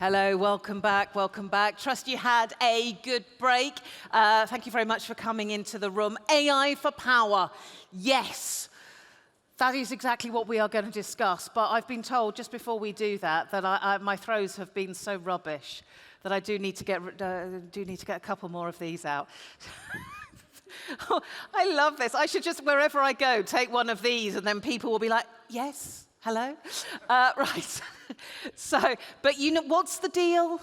Hello, welcome back, welcome back. Trust you had a good break. Thank you very much for coming into the room. AI for power, yes. That is exactly what we are going to discuss, but I've been told just before we do that, that my throws have been so rubbish that I do need to get a couple more of these out. Oh, I love this. I should just, wherever I go, take one of these and then people will be like, yes. Hello? Right. So, but you know, what's the deal?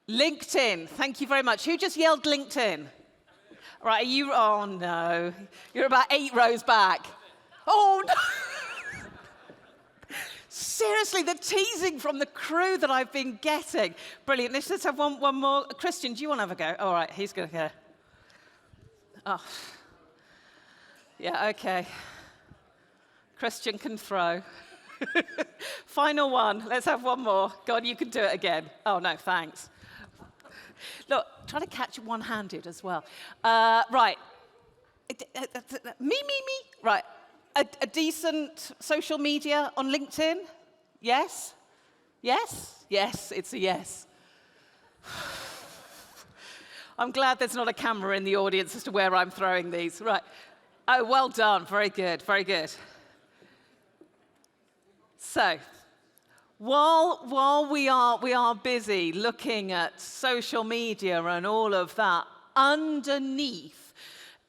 LinkedIn. Thank you very much. Who just yelled LinkedIn? Right, oh no. You're about 8 rows back. Oh no. Seriously, the teasing from the crew that I've been getting. Brilliant. Let's just have one more. Christian, do you want to have a go? All right, he's going to go. Oh. Yeah, okay. Christian can throw. Final one. Let's have one more. God, you can do it again. Oh, no, thanks. Look, try to catch it one-handed as well. Right. Me. Right. A decent social media on LinkedIn? Yes? Yes? Yes, it's a yes. I'm glad there's not a camera in the audience as to where I'm throwing these. Right. Oh, well done. Very good, very good. So, while we are busy looking at social media and all of that, underneath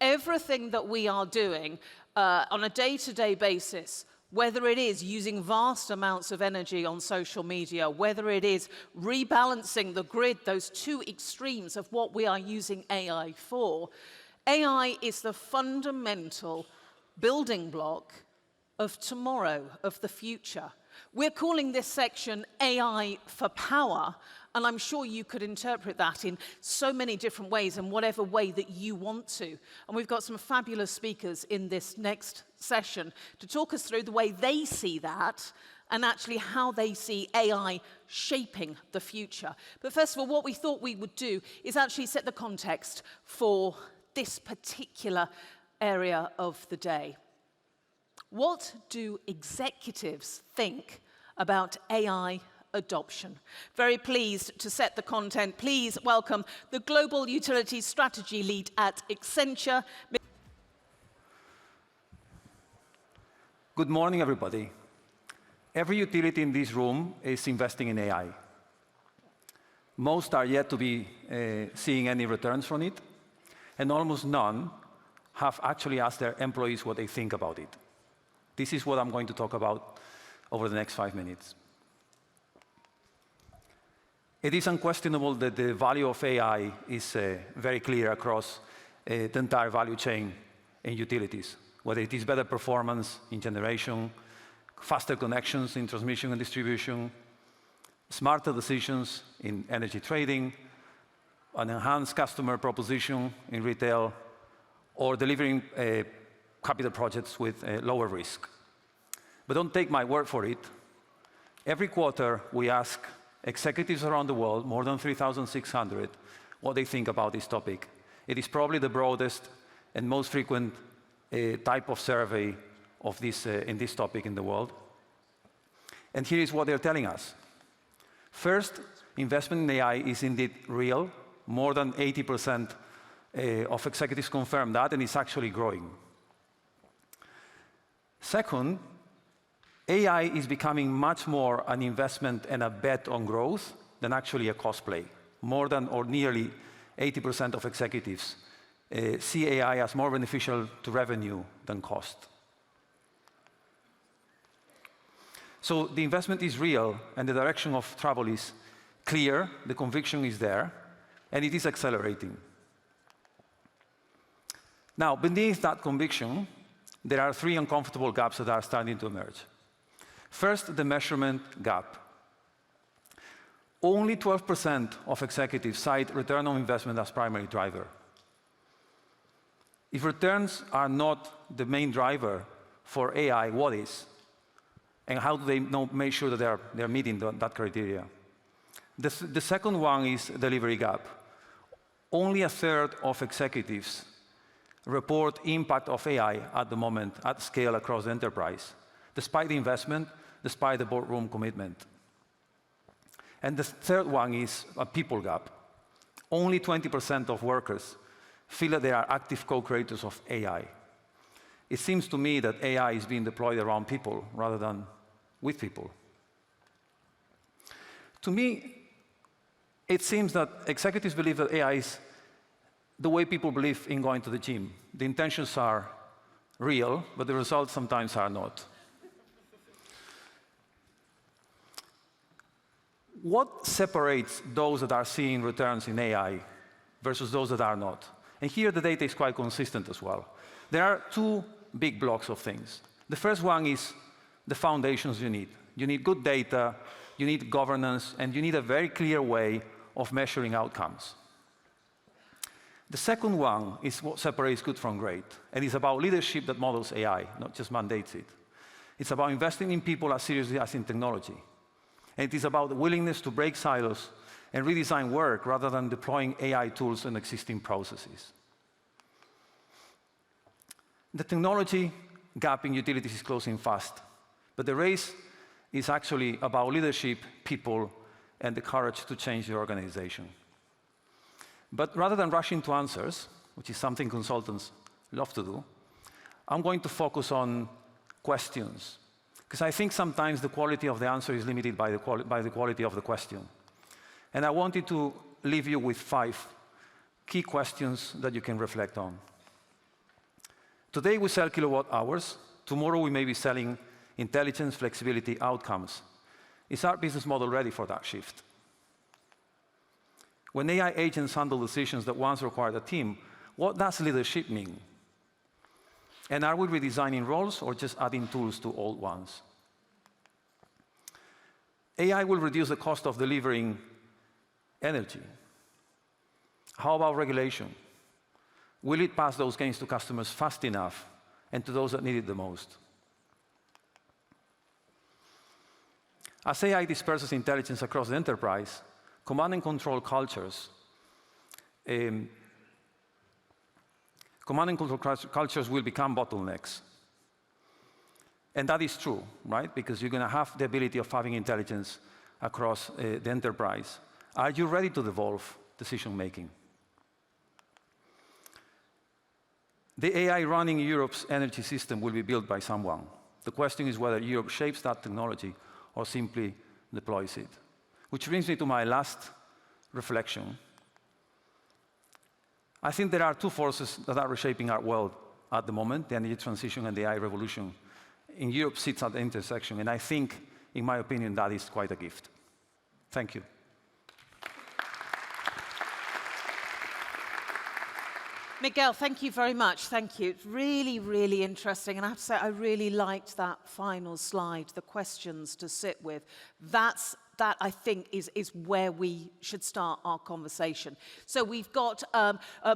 everything that we are doing on a day-to-day basis, whether it is using vast amounts of energy on social media, whether it is rebalancing the grid, those two extremes of what we are using AI for, AI is the fundamental building block of tomorrow, of the future. We're calling this section AI for power, and I'm sure you could interpret that in so many different ways, in whatever way that you want to. And we've got some fabulous speakers in this next session to talk us through the way they see that, and actually how they see AI shaping the future. But first of all, what we thought we would do is actually set the context for this particular area of the day. What do executives think about AI adoption? Very pleased to set the content. Please welcome the Global Utilities Strategy Lead at Accenture. Good morning, everybody. Every utility in this room is investing in AI. Most are yet to be seeing any returns from it, and almost none have actually asked their employees what they think about it. This is what I'm going to talk about over the next 5 minutes. It is unquestionable that the value of AI is very clear across the entire value chain in utilities, whether it is better performance in generation, faster connections in transmission and distribution, smarter decisions in energy trading, an enhanced customer proposition in retail, or delivering capital projects with lower risk. But don't take my word for it. Every quarter, we ask executives around the world, more than 3,600, what they think about this topic. It is probably the broadest and most frequent type of survey of this, in this topic in the world. And here is what they're telling us. First, investment in AI is indeed real. More than 80% of executives confirm that, and it's actually growing. Second, AI is becoming much more an investment and a bet on growth than actually a cost play. More than or nearly 80% of executives see AI as more beneficial to revenue than cost. So the investment is real, and the direction of travel is clear, the conviction is there, and it is accelerating. Now, beneath that conviction, there are 3 uncomfortable gaps that are starting to emerge. First, the measurement gap. Only 12% of executives cite return on investment as primary driver. If returns are not the main driver for AI, what is? And how do they make sure that they're meeting that criteria? The second one is delivery gap. Only a third of executives report impact of AI at the moment at scale across the enterprise, despite the investment, despite the boardroom commitment. And the third one is a people gap. Only 20% of workers feel that they are active co-creators of AI. It seems to me that AI is being deployed around people rather than with people. To me, it seems that executives believe that AI is the way people believe in going to the gym. The intentions are real, but the results sometimes are not. What separates those that are seeing returns in AI versus those that are not? And here the data is quite consistent as well. There are two big blocks of things. The first one is the foundations you need. You need good data, you need governance, and you need a very clear way of measuring outcomes. The second one is what separates good from great, and it's about leadership that models AI, not just mandates it. It's about investing in people as seriously as in technology. And it is about the willingness to break silos and redesign work rather than deploying AI tools in existing processes. The technology gap in utilities is closing fast, but the race is actually about leadership, people, and the courage to change the organization. But rather than rushing to answers, which is something consultants love to do, I'm going to focus on questions, because I think sometimes the quality of the answer is limited by the quality of the question. And I wanted to leave you with 5 key questions that you can reflect on. Today we sell kilowatt hours. Tomorrow we may be selling intelligence, flexibility, outcomes. Is our business model ready for that shift? When AI agents handle decisions that once required a team, what does leadership mean? And are we redesigning roles or just adding tools to old ones? AI will reduce the cost of delivering energy. How about regulation? Will it pass those gains to customers fast enough and to those that need it the most? As AI disperses intelligence across the enterprise, command and control cultures will become bottlenecks. And that is true, right? Because you're going to have the ability of having intelligence across the enterprise. Are you ready to devolve decision-making? The AI running Europe's energy system will be built by someone. The question is whether Europe shapes that technology or simply deploys it. Which brings me to my last reflection. I think there are 2 forces that are reshaping our world at the moment, the energy transition and the AI revolution. And Europe sits at the intersection, and I think, in my opinion, that is quite a gift. Thank you. Miguel, thank you very much. Thank you. It's really, really interesting. And I have to say, I really liked that final slide, the questions to sit with. That, I think, is where we should start our conversation. So we've got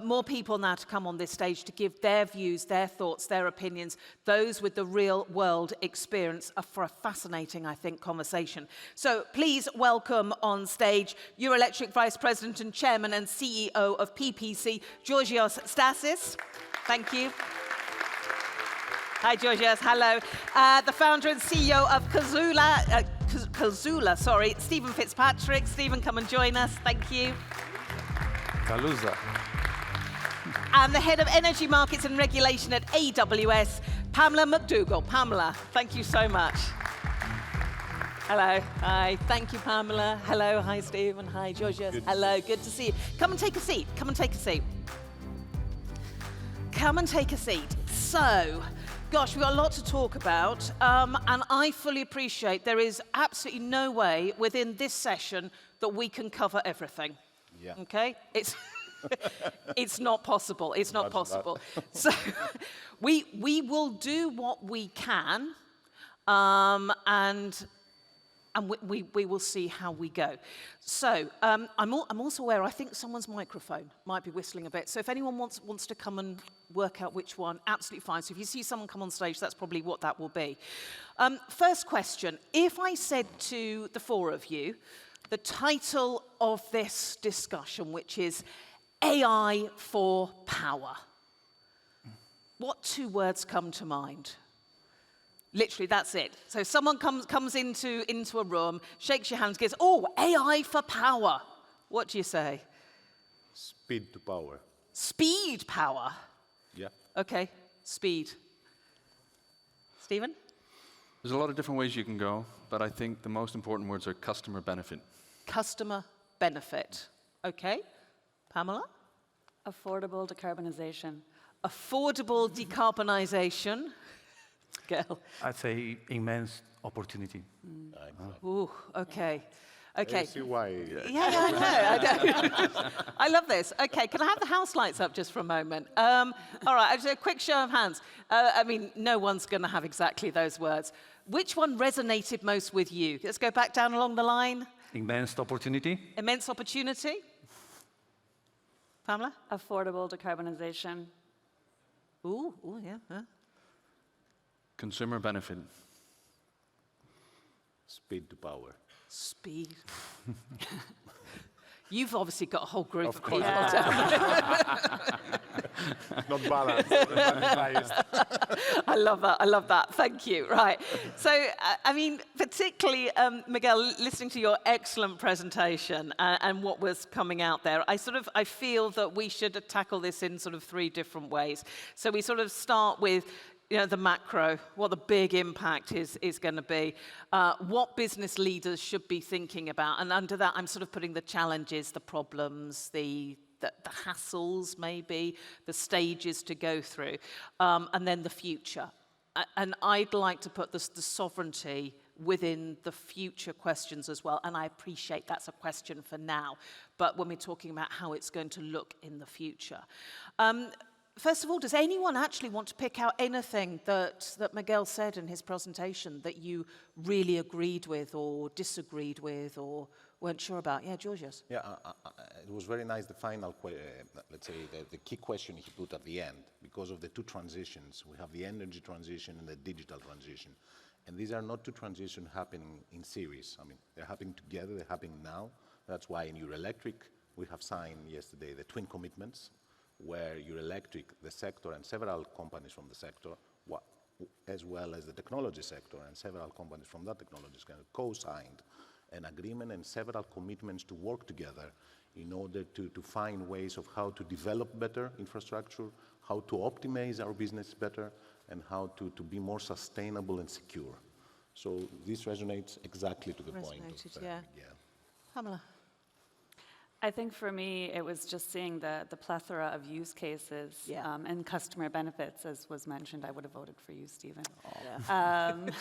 more people now to come on this stage to give their views, their thoughts, their opinions, those with the real-world experience for a fascinating, I think, conversation. So please welcome on stage Eurelectric Vice President and Chairman and CEO of PPC, Georgios Stassis. Thank you. Hi, Georgios. Hello. The founder and CEO of Kaluza, Stephen Fitzpatrick. Stephen, come and join us. Thank you. Kaluza. And the head of energy markets and regulation at AWS, Pamela MacDougall. Pamela, thank you so much. Hello. Hi. Thank you, Pamela. Hello. Hi, Stephen. Hi, Georgios. Hello. Good to see you. Come and take a seat. Come and take a seat. Come and take a seat. So, gosh, we've got a lot to talk about, and I fully appreciate there is absolutely no way within this session that we can cover everything. Yeah. Okay? It's not possible. It's not possible. So we will do what we can, and we will see how we go. So I'm also aware, I think someone's microphone might be whistling a bit. So if anyone wants to come and work out which one, absolutely fine. So if you see someone come on stage, that's probably what that will be. First question, if I said to the 4 of you, the title of this discussion, which is AI for Power, what 2 words come to mind? Literally, that's it. So someone comes into a room, shakes your hands, goes, oh, AI for power. What do you say? Speed to power. Speed power. Yeah. Okay, speed. Stephen? There's a lot of different ways you can go, but I think the most important words are customer benefit. Customer benefit. Okay. Pamela? Affordable decarbonization. Affordable decarbonisation. Girl. I'd say immense opportunity. Ooh, okay. Okay. I see why. Yeah, I know. I love this. Okay, can I have the house lights up just for a moment? All right, just a quick show of hands. I mean, no one's going to have exactly those words. Which one resonated most with you? Let's go back down along the line. Immense opportunity. Immense opportunity. Pamela? Affordable decarbonization. Ooh, yeah. Huh? Consumer benefit. Speed to power. Speed. You've obviously got a whole group of people course. down there. Not balanced. Biased. I love that. Thank you. Right. So, I mean, particularly, Miguel, listening to your excellent presentation and what was coming out there, I feel that we should tackle this in sort of 3 different ways. So we sort of start with, the macro, what the big impact is going to be, what business leaders should be thinking about. And under that, I'm sort of putting the challenges, the problems, the hassles maybe, the stages to go through, and then the future. And I'd like to put the sovereignty within the future questions as well. And I appreciate that's a question for now, but when we're talking about how it's going to look in the future. First of all, does anyone actually want to pick out anything that Miguel said in his presentation that you really agreed with or disagreed with or weren't sure about? Yeah, Georgios. Yeah, it was very nice, the final, let's say, the key question he put at the end, because of the 2 transitions. We have the energy transition and the digital transition. And these are not 2 transitions happening in series. I mean, they're happening together, they're happening now. That's why in Eurelectric, we have signed yesterday the twin commitments, where Eurelectric, the sector, and several companies from the sector, as well as the technology sector and several companies from that technology sector, co-signed an agreement and several commitments to work together in order to find ways of how to develop better infrastructure, how to optimize our business better, and how to be more sustainable and secure. So this resonates exactly to the point of yeah. Miguel. Pamela. I think for me, it was just seeing the plethora of use cases and customer benefits, as was mentioned. I would have voted for you, Stephen. And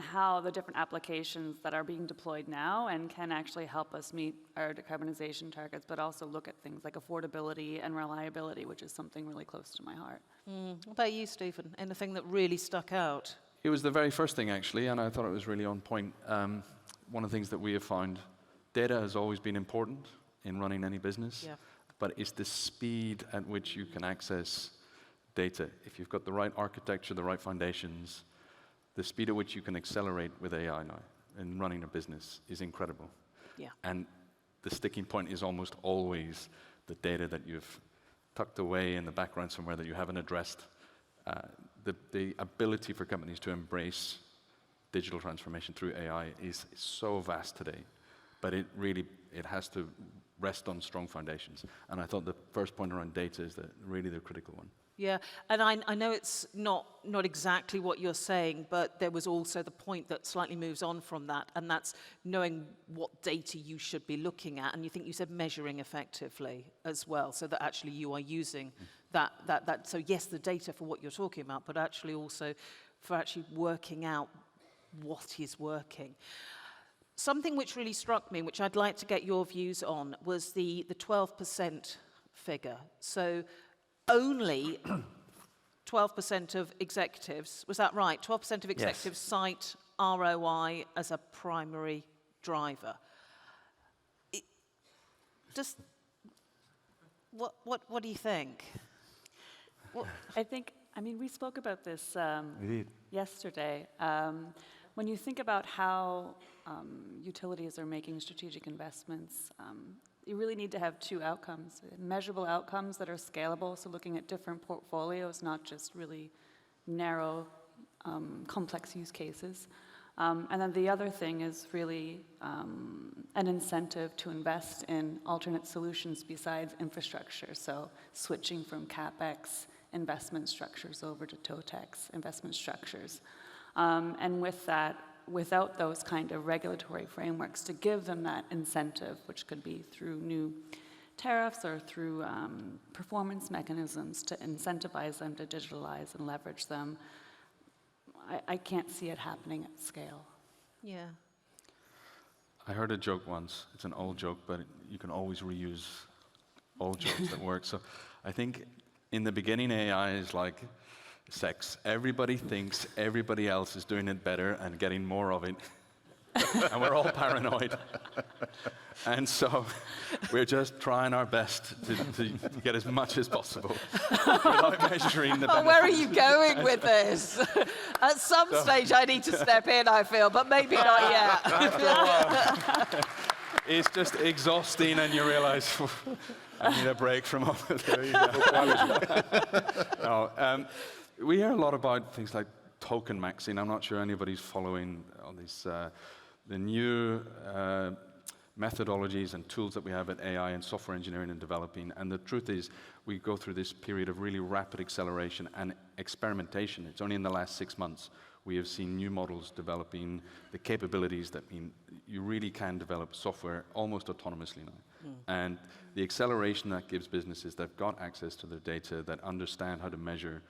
how the different applications that are being deployed now and can actually help us meet our decarbonization targets, but also look at things like affordability and reliability, which is something really close to my heart. What about you, Stephen? Anything that really stuck out? It was the very first thing, actually, and I thought it was really on point. One of the things that we have found, data has always been important in running any business, but it's the speed at which you can access data. If you've got the right architecture, the right foundations, the speed at which you can accelerate with AI now in running a business is incredible. Yeah. And the sticking point is almost always the data that you've tucked away in the background somewhere that you haven't addressed. The ability for companies to embrace digital transformation through AI is so vast today. But it has to rest on strong foundations. And I thought the first point around data is really the critical one. Yeah, and I know it's not exactly what you're saying, but there was also the point that slightly moves on from that, and that's knowing what data you should be looking at. And you said measuring effectively as well, so that actually you are using that. So yes, the data for what you're talking about, but actually also for actually working out what is working. Something which really struck me, which I'd like to get your views on, was the 12% figure. So only 12% of executives, was that right? 12% of executives cite ROI as a primary driver. What do you think? I mean, we spoke about this yesterday. When you think about how utilities are making strategic investments, you really need to have 2 outcomes. Measurable outcomes that are scalable, so looking at different portfolios, not just really narrow, complex use cases. And then the other thing is really an incentive to invest in alternate solutions besides infrastructure. So switching from CapEx investment structures over to TOTEX investment structures. And with that, without those kind of regulatory frameworks to give them that incentive, which could be through new tariffs or through performance mechanisms to incentivize them to digitalize and leverage them, I can't see it happening at scale. Yeah. I heard a joke once. It's an old joke, but you can always reuse old jokes that work. So I think in the beginning, AI is like sex. Everybody thinks everybody else is doing it better and getting more of it. And we're all paranoid. And so we're just trying our best to get as much as possible without measuring the benefits. Where are you going with this? At some stage I need to step in, I feel, but maybe not yet. After a while, it's just exhausting and you realize, I need a break from all of there you go. No, we hear a lot about things like token maxing. I'm not sure anybody's following all these, the new methodologies and tools that we have at AI and software engineering and developing. And the truth is, we go through this period of really rapid acceleration and experimentation. It's only in the last 6 months we have seen new models developing the capabilities that mean you really can develop software almost autonomously now. And the acceleration that gives businesses that have got access to their data, that understand how to measure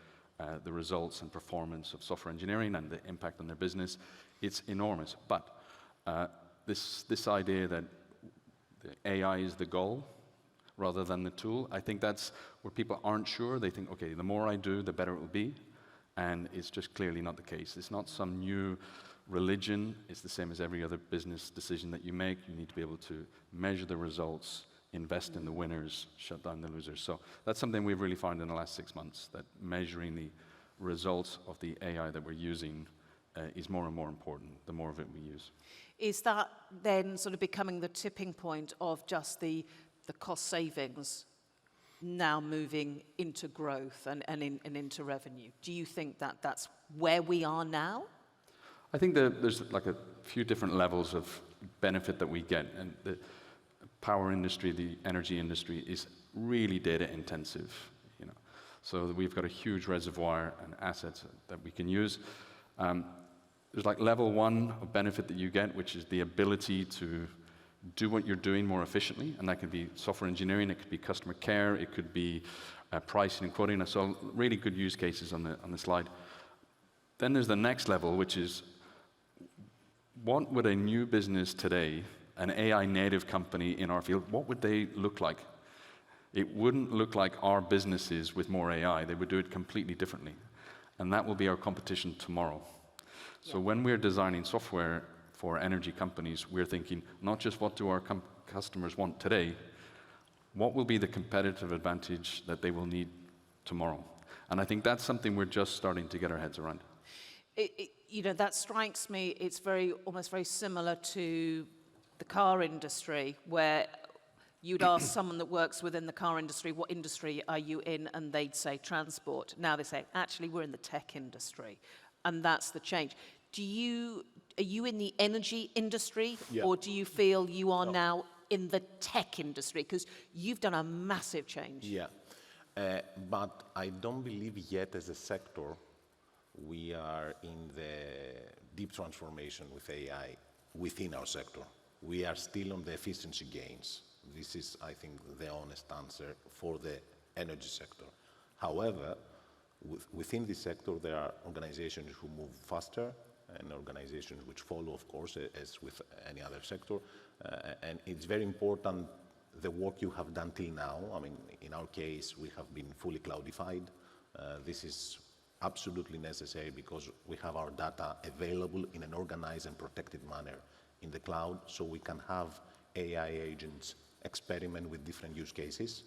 the results and performance of software engineering and the impact on their business, it's enormous. But this idea that the AI is the goal rather than the tool, I think that's where people aren't sure. They think, okay, the more I do, the better it will be. And it's just clearly not the case. It's not some new religion. It's the same as every other business decision that you make. You need to be able to measure the results, invest in the winners, shut down the losers. So that's something we've really found in the last 6 months, that measuring the results of the AI that we're using is more and more important, the more of it we use. Is that then sort of becoming the tipping point of just the cost savings now moving into growth and into revenue? Do you think that that's where we are now? I think there's like a few different levels of benefit that we get. And the power industry, the energy industry is really data intensive. You know, so we've got a huge reservoir and assets that we can use. There's like level 1 of benefit that you get, which is the ability to do what you're doing more efficiently, and that could be software engineering, it could be customer care, it could be pricing and quoting. I saw really good use cases on the slide. Then there's the next level, which is what would a new business today, an AI native company in our field, what would they look like? It wouldn't look like our businesses with more AI. They would do it completely differently. And that will be our competition tomorrow. So when we're designing software for energy companies, we're thinking not just what do our customers want today, what will be the competitive advantage that they will need tomorrow? And I think that's something we're just starting to get our heads around. You know, that strikes me, it's almost very similar to the car industry, where you'd ask someone that works within the car industry, what industry are you in? And they'd say transport. Now they say, actually, we're in the tech industry. And that's the change. Are you in the energy industry, or do you feel you are now in the tech industry? Because you've done a massive change. Yeah, but I don't believe yet as a sector we are in the deep transformation with AI within our sector. We are still on the efficiency gains. This is, I think, the honest answer for the energy sector. However, within this sector, there are organizations who move faster and organizations which follow, of course, as with any other sector. And it's very important, the work you have done till now. I mean, in our case, we have been fully cloudified. This is absolutely necessary because we have our data available in an organized and protected manner in the cloud, so we can have AI agents experiment with different use cases.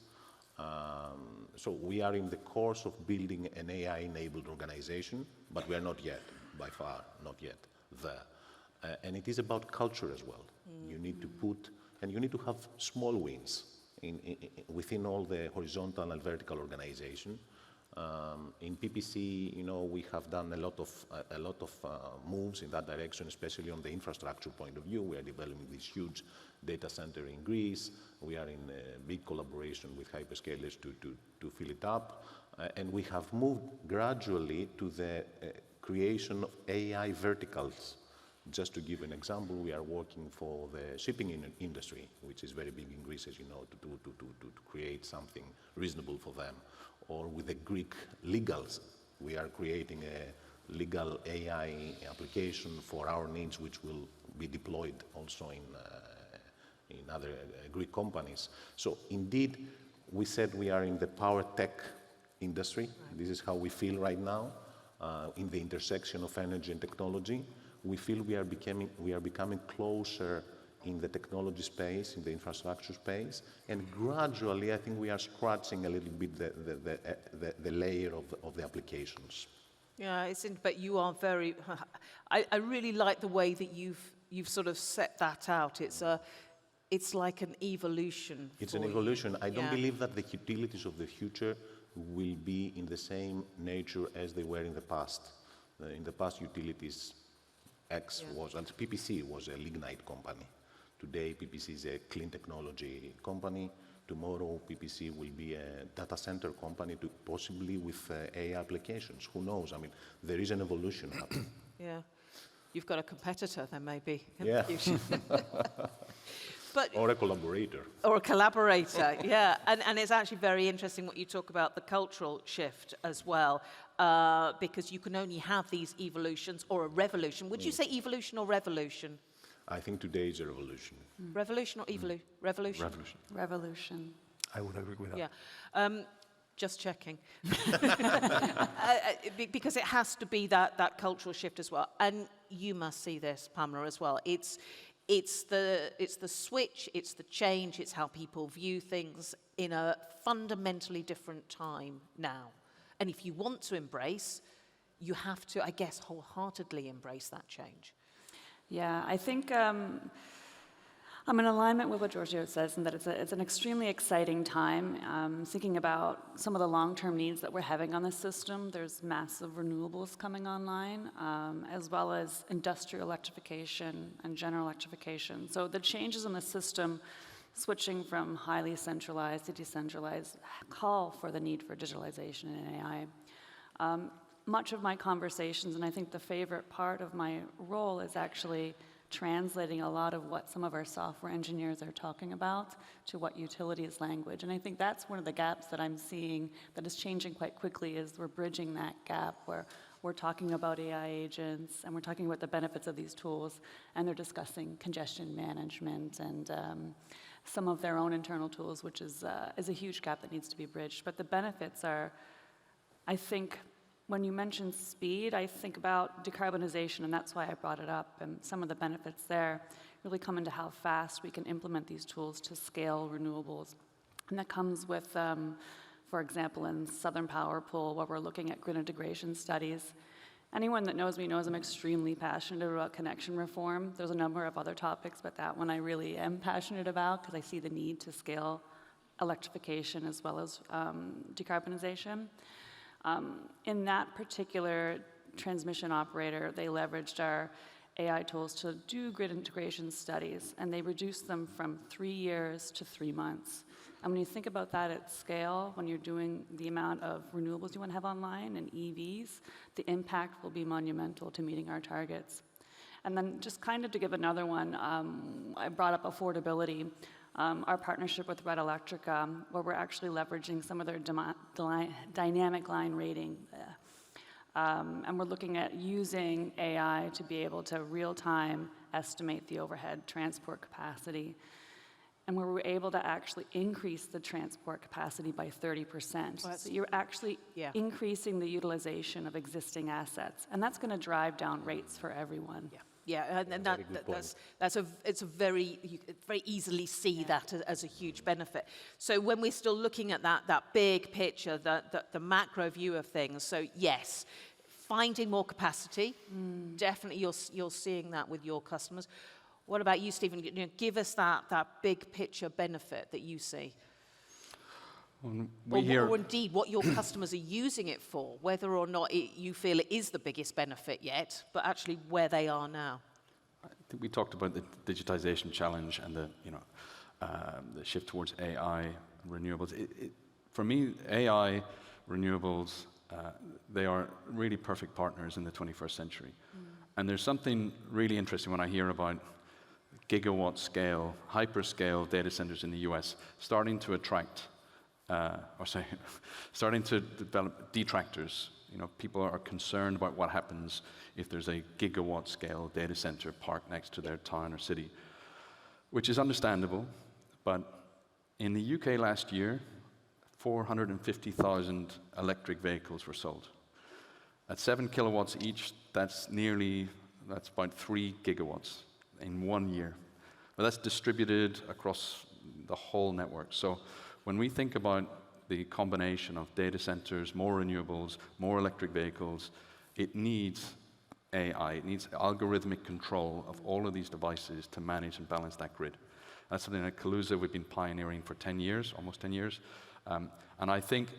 So we are in the course of building an AI-enabled organization, but we are not yet, by far, not yet there. And it is about culture as well. You need to put, and you need to have small wins within all the horizontal and vertical organization. In PPC, we have done a lot of moves in that direction, especially on the infrastructure point of view. We are developing this huge data center in Greece. We are in a big collaboration with hyperscalers to fill it up. And we have moved gradually to the creation of AI verticals. Just to give an example, we are working for the shipping industry, which is very big in Greece, as you know, to create something reasonable for them. Or with the Greek legals, we are creating a legal AI application for our needs, which will be deployed also in other Greek companies. So indeed, we said we are in the power tech industry. Right. This is how we feel right now, in the intersection of energy and technology. We feel we are becoming closer in the technology space, in the infrastructure space, and gradually I think we are scratching a little bit the layer of the applications. Yeah, but you are very, I really like the way that you've sort of set that out. It's like an evolution. It's an evolution. I don't believe that the utilities of the future will be in the same nature as they were in the past. In the past, utilities X was, and PPC was a lignite company. Today, PPC is a clean technology company. Tomorrow, PPC will be a data center company, possibly with AI applications. Who knows? I mean, there is an evolution happening. Yeah. You've got a competitor then, maybe. Yeah. Or a collaborator. Or a collaborator, yeah. And it's actually very interesting what you talk about, the cultural shift as well, because you can only have these evolutions or a revolution. Would you say evolution or revolution? I think today is a revolution. Revolution or evolution? Revolution? Revolution. Revolution. I would agree with that. Yeah. Just checking. Because it has to be that cultural shift as well. And you must see this, Pamela, as well. It's the switch, it's the change, it's how people view things in a fundamentally different time now. And if you want to embrace, you have to, I guess, wholeheartedly embrace that change. Yeah, I think I'm in alignment with what Georgios says, and that it's an extremely exciting time. Thinking about some of the long-term needs that we're having on the system, there's massive renewables coming online, as well as industrial electrification and general electrification. So the changes in the system, switching from highly centralized to decentralized, call for the need for digitalization and AI. Much of my conversations, and I think the favorite part of my role, is actually translating a lot of what some of our software engineers are talking about to what utilities language. And I think that's one of the gaps that I'm seeing that is changing quite quickly, is we're bridging that gap where we're talking about AI agents and we're talking about the benefits of these tools, and they're discussing congestion management and some of their own internal tools, which is a huge gap that needs to be bridged. But the benefits are, I think, when you mention speed, I think about decarbonization, and that's why I brought it up. And some of the benefits there really come into how fast we can implement these tools to scale renewables. And that comes with, for example, in Southern Power Pool, where we're looking at grid integration studies. Anyone that knows me knows I'm extremely passionate about connection reform. There's a number of other topics, but that one I really am passionate about because I see the need to scale electrification as well as decarbonization. In that particular transmission operator, they leveraged our AI tools to do grid integration studies, and they reduced them from 3 years to 3 months. And when you think about that at scale, when you're doing the amount of renewables you want to have online and EVs, the impact will be monumental to meeting our targets. And then just kind of to give another one, I brought up affordability. Our partnership with Eurelectric, where we're actually leveraging some of their dynamic line rating. And we're looking at using AI to be able to real-time estimate the overhead transport capacity. And where we're able to actually increase the transport capacity by 30%. Well, so you're actually increasing the utilization of existing assets. And that's going to drive down rates for everyone. Yeah. Yeah, and it's a very, you very easily see that as a huge benefit. So when we're still looking at that big picture, the macro view of things, so yes, finding more capacity, definitely you're seeing that with your customers. What about you, Stephen? Give us that big picture benefit that you see. Or indeed what your customers are using it for, whether or not you feel it is the biggest benefit yet, but actually where they are now. I think we talked about the digitization challenge and the shift towards AI, renewables. For me, AI, renewables, they are really perfect partners in the 21st century. And there's something really interesting when I hear about gigawatt scale, hyperscale data centers in the US starting to attract, starting to develop detractors. You know, people are concerned about what happens if there's a gigawatt scale data center parked next to their town or city, which is understandable. But in the UK last year, 450,000 electric vehicles were sold. At 7 kilowatts each, that's about 3 gigawatts in 1 year. But that's distributed across the whole network. So when we think about the combination of data centers, more renewables, more electric vehicles, it needs AI, it needs algorithmic control of all of these devices to manage and balance that grid. That's something at Kaluza we've been pioneering for 10 years, almost 10 years. And I think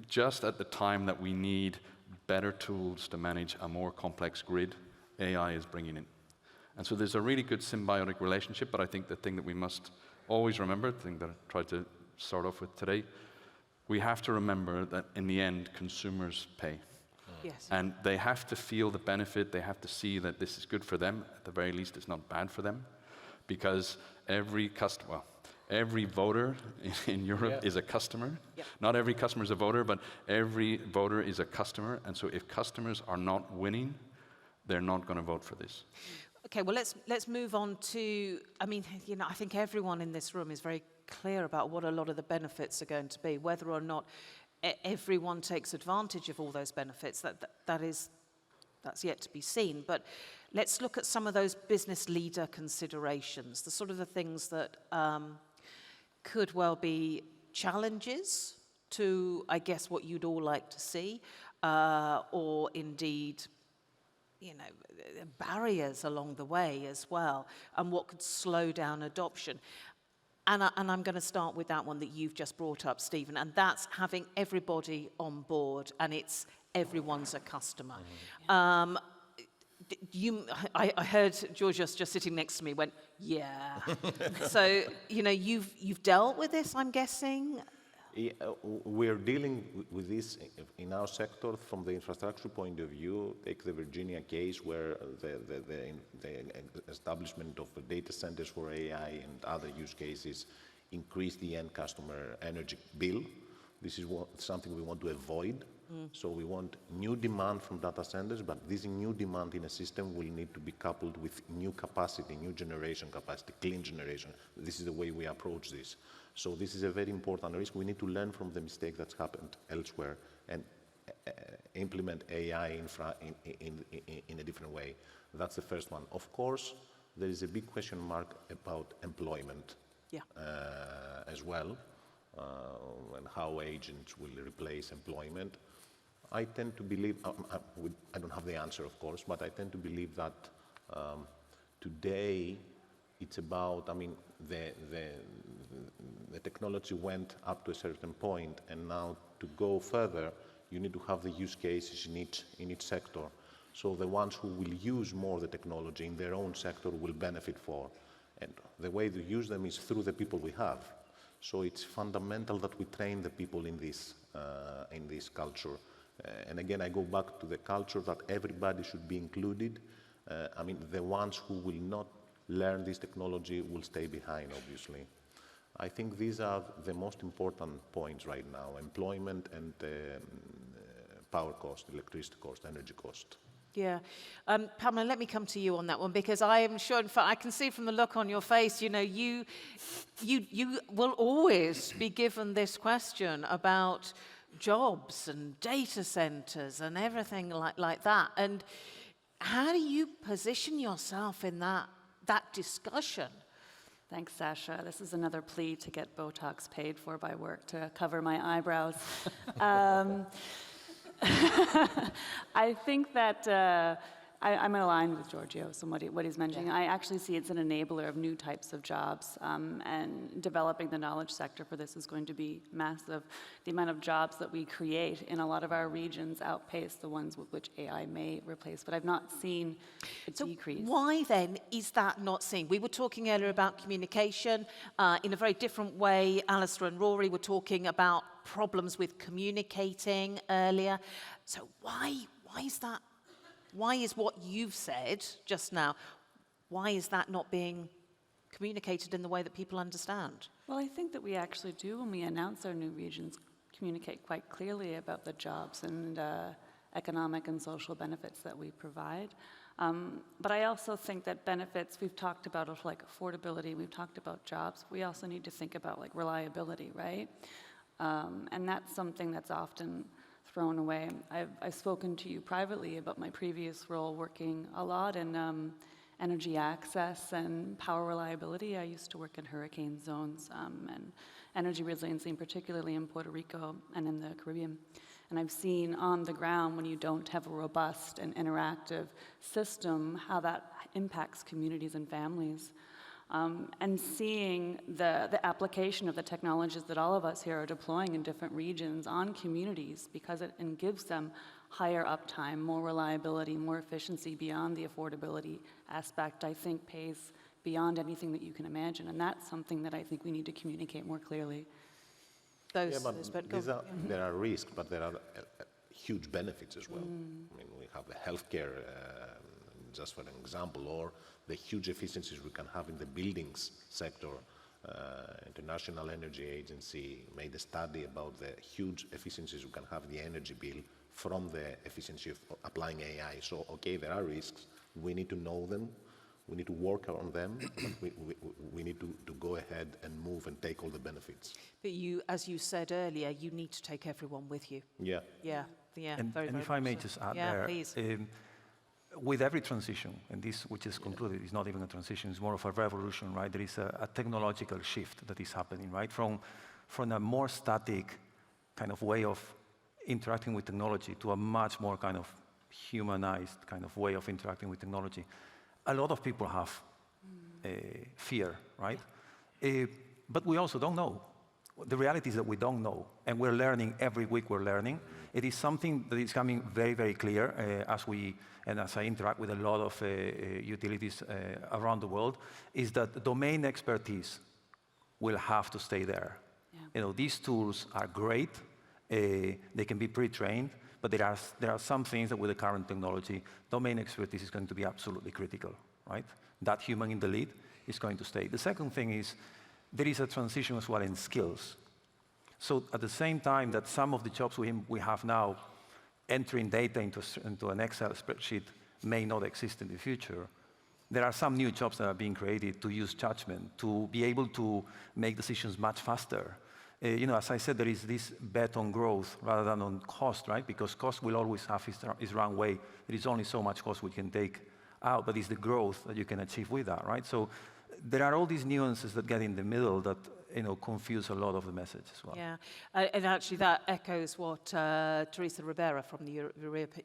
just at the time that we need better tools to manage a more complex grid, AI is bringing in. And so there's a really good symbiotic relationship, but I think the thing that we must always remember, the thing that I tried to start off with today, we have to remember that in the end, consumers pay. Yes. And they have to feel the benefit, they have to see that this is good for them, at the very least it's not bad for them, because every voter in Europe is a customer. Yep. Not every customer is a voter, but every voter is a customer, and so if customers are not winning, they're not going to vote for this. Okay, well, let's move on to, I mean, you know, I think everyone in this room is very clear about what a lot of the benefits are going to be, whether or not everyone takes advantage of all those benefits, that's yet to be seen. But let's look at some of those business leader considerations, the sort of the things that could well be challenges to, I guess, what you'd all like to see, or indeed, you know, barriers along the way as well, and what could slow down adoption. And I'm going to start with that one that you've just brought up, Stephen, and that's having everybody on board, and it's everyone's a customer. I heard Georgios just sitting next to me went, yeah. So, you know, you've dealt with this, I'm guessing? Yeah, we're dealing with this in our sector from the infrastructure point of view. Take the Virginia case where the establishment of data centers for AI and other use cases increased the end customer energy bill. This is something we want to avoid. So we want new demand from data centers, but this new demand in a system will need to be coupled with new capacity, new generation capacity, clean generation. This is the way we approach this. So this is a very important risk. We need to learn from the mistake that's happened elsewhere and implement AI infra in a different way. That's the first one. Of course, there is a big question mark about employment as well, and how agents will replace employment. I tend to believe, I don't have the answer, of course, but I tend to believe that today it's about, I mean, the technology went up to a certain point, and now to go further, you need to have the use cases in each sector. So the ones who will use more the technology in their own sector will benefit for. And the way to use them is through the people we have. So it's fundamental that we train the people in this culture. And again, I go back to the culture that everybody should be included. I mean, the ones who will not learn this technology will stay behind, obviously. I think these are the most important points right now: employment and power cost, electricity cost, energy cost. Yeah. Pamela, let me come to you on that one, because I am sure, in fact, I can see from the look on your face, you know, you will always be given this question about jobs and data centers and everything like that. And how do you position yourself in that discussion? Thanks, Sasha. This is another plea to get Botox paid for by work to cover my eyebrows. I think that I'm aligned with Georgios and what he's mentioning. I actually see it's an enabler of new types of jobs, and developing the knowledge sector for this is going to be massive. The amount of jobs that we create in a lot of our regions outpace the ones with which AI may replace, but I've not seen a decrease. Why then is that not seen? We were talking earlier about communication. In a very different way, Alistair and Rory were talking about problems with communicating earlier. So why is that? Why is what you've said just now, why is that not being communicated in the way that people understand? Well, I think that we actually do, when we announce our new regions, communicate quite clearly about the jobs and economic and social benefits that we provide. But I also think that benefits, we've talked about like affordability, we've talked about jobs, we also need to think about like reliability, right? And that's something that's often thrown away. I've spoken to you privately about my previous role working a lot in energy access and power reliability. I used to work in hurricane zones and energy resiliency, particularly in Puerto Rico and in the Caribbean. And I've seen on the ground, when you don't have a robust and interactive system, how that impacts communities and families. And seeing the application of the technologies that all of us here are deploying in different regions on communities, because it gives them higher uptime, more reliability, more efficiency beyond the affordability aspect, I think pays beyond anything that you can imagine. And that's something that I think we need to communicate more clearly. There are risks, but there are huge benefits as well. I mean, we have the healthcare, just for an example, or the huge efficiencies we can have in the buildings sector. International Energy Agency made a study about the huge efficiencies we can have in the energy bill from the efficiency of applying AI. So, okay, there are risks. We need to know them. We need to work on them, but we need to go ahead and move and take all the benefits. But you, as you said earlier, you need to take everyone with you. Yeah. Yeah. And very if I may so. just add yeah, there, please. With every transition, and this which is concluded is not even a transition, it's more of a revolution, right? There is a technological shift that is happening, right? From a more static kind of way of interacting with technology to a much more kind of humanized kind of way of interacting with technology. A lot of people have fear, right? But we also don't know. The reality is that we don't know, and we're learning every week. We're learning. It is something that is coming very, very clear as I interact with a lot of utilities around the world. Is that domain expertise will have to stay there. Yeah. You know, these tools are great. They can be pre-trained, but there are some things that with the current technology, domain expertise is going to be absolutely critical, right? That human in the lead is going to stay. The second thing is, there is a transition as well in skills. So at the same time that some of the jobs we have now, entering data into an Excel spreadsheet may not exist in the future, there are some new jobs that are being created to use judgment, to be able to make decisions much faster. You know, as I said, there is this bet on growth rather than on cost, right? Because cost will always have its wrong way. There is only so much cost we can take out, but it's the growth that you can achieve with that, right? So there are all these nuances that get in the middle that, you know, confuse a lot of the message as well. Yeah, and actually that echoes what Teresa Ribera from the